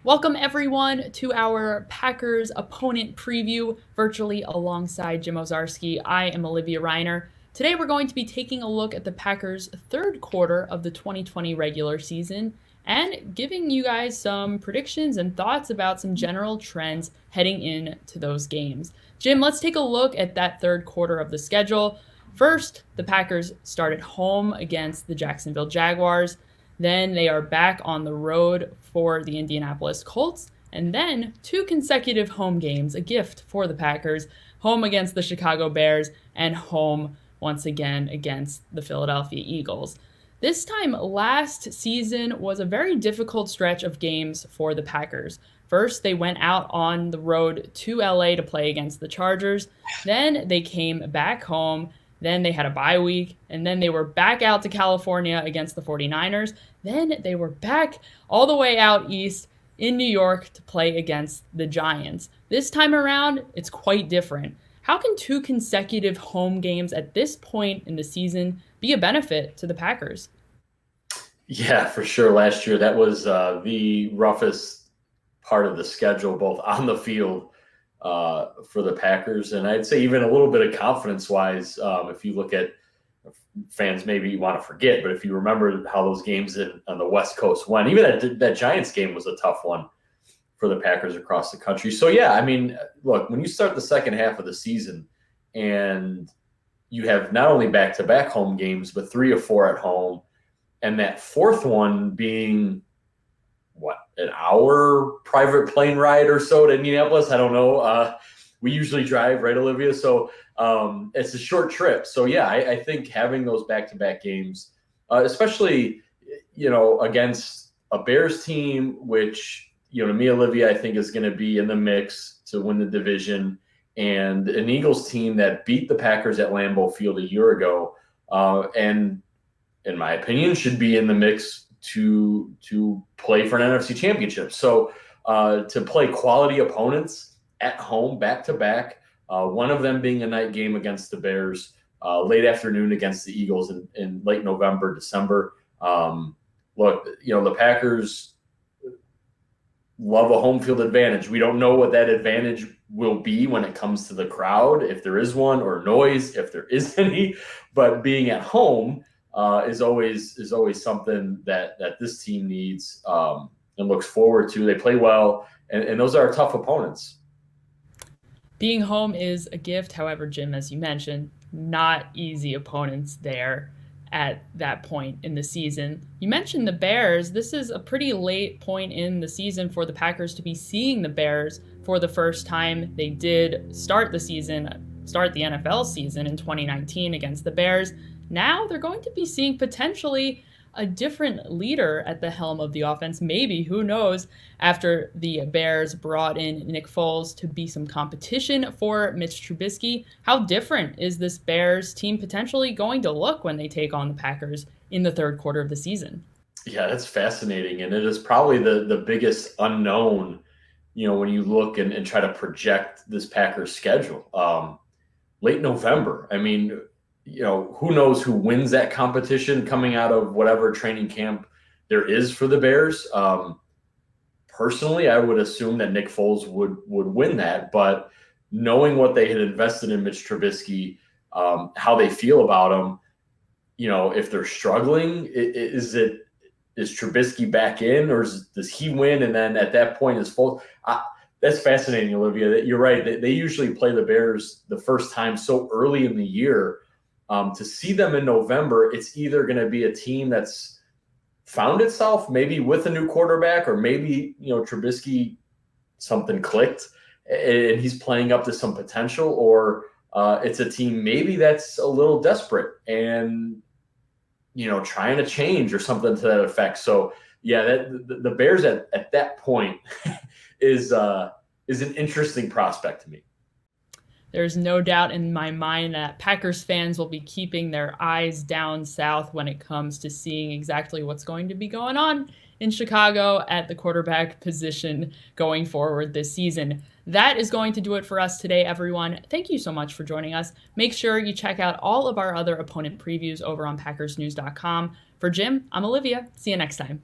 Welcome everyone to our Packers opponent preview, virtually alongside Jim Owczarski. I am Olivia Reiner. Today we're going to be taking a look at the Packers' third quarter of the 2020 regular season and giving you guys some predictions and thoughts about some general trends heading into those games. Jim, let's take a look at that third quarter of the schedule. First, the Packers start at home against the Jacksonville Jaguars. Then they are back on the road for the Indianapolis Colts. And then 2 consecutive home games, a gift for the Packers, home against the Chicago Bears and home once again against the Philadelphia Eagles. This time last season was a very difficult stretch of games for the Packers. First, they went out on the road to LA to play against the Chargers. Then they came back home. Then they had a bye week, and then they were back out to California against the 49ers. Then they were back all the way out east in New York to play against the Giants. This time around, it's quite different. How can 2 consecutive home games at this point in the season be a benefit to the Packers? Yeah, for sure. Last year, that was the roughest part of the schedule, both on the field for the Packers. And I'd say even a little bit of confidence-wise, if you look at fans, maybe you want to forget, but if you remember how those games on the West Coast went, even that Giants game was a tough one for the Packers across the country. So, yeah, I mean, look, when you start the second half of the season and you have not only back-to-back home games, but 3 or 4 at home, and that fourth one being – an hour private plane ride or so to Indianapolis. I don't know. We usually drive, right, Olivia? So it's a short trip. So, yeah, I think having those back-to-back games, especially, against a Bears team, which, to me, Olivia, I think is going to be in the mix to win the division, and an Eagles team that beat the Packers at Lambeau Field a year ago, and in my opinion, should be in the mix to play for an NFC championship. So to play quality opponents at home back-to-back, one of them being a night game against the Bears, late afternoon against the Eagles in late November, December. Look, the Packers love a home field advantage. We don't know what that advantage will be when it comes to the crowd, if there is one, or noise, if there is any. But being at home is always something that this team needs and looks forward to. They play well, and those are tough opponents. Being home is a gift. However, Jim, as you mentioned, not easy opponents there at that point in the season. You mentioned the Bears. This is a pretty late point in the season for the Packers to be seeing the Bears for the first time. They did start the NFL season in 2019 against the Bears. Now they're going to be seeing potentially a different leader at the helm of the offense. Maybe, who knows, after the Bears brought in Nick Foles to be some competition for Mitch Trubisky. How different is this Bears team potentially going to look when they take on the Packers in the third quarter of the season? Yeah, that's fascinating. And it is probably the biggest unknown, when you look and try to project this Packers schedule. Late November, I mean, who knows who wins that competition coming out of whatever training camp there is for the Bears. Personally, I would assume that Nick Foles would win that, but knowing what they had invested in Mitch Trubisky, how they feel about him, if they're struggling, is Trubisky back in, or does he win? And then at that point is Foles. That's fascinating, Olivia. You're right. They usually play the Bears the first time so early in the year. To see them in November, it's either going to be a team that's found itself, maybe with a new quarterback, or maybe, Trubisky, something clicked and he's playing up to some potential, or it's a team maybe that's a little desperate and, trying to change or something to that effect. So, yeah, the Bears at that point is an interesting prospect to me. There's no doubt in my mind that Packers fans will be keeping their eyes down south when it comes to seeing exactly what's going to be going on in Chicago at the quarterback position going forward this season. That is going to do it for us today, everyone. Thank you so much for joining us. Make sure you check out all of our other opponent previews over on PackersNews.com. For Jim, I'm Olivia. See you next time.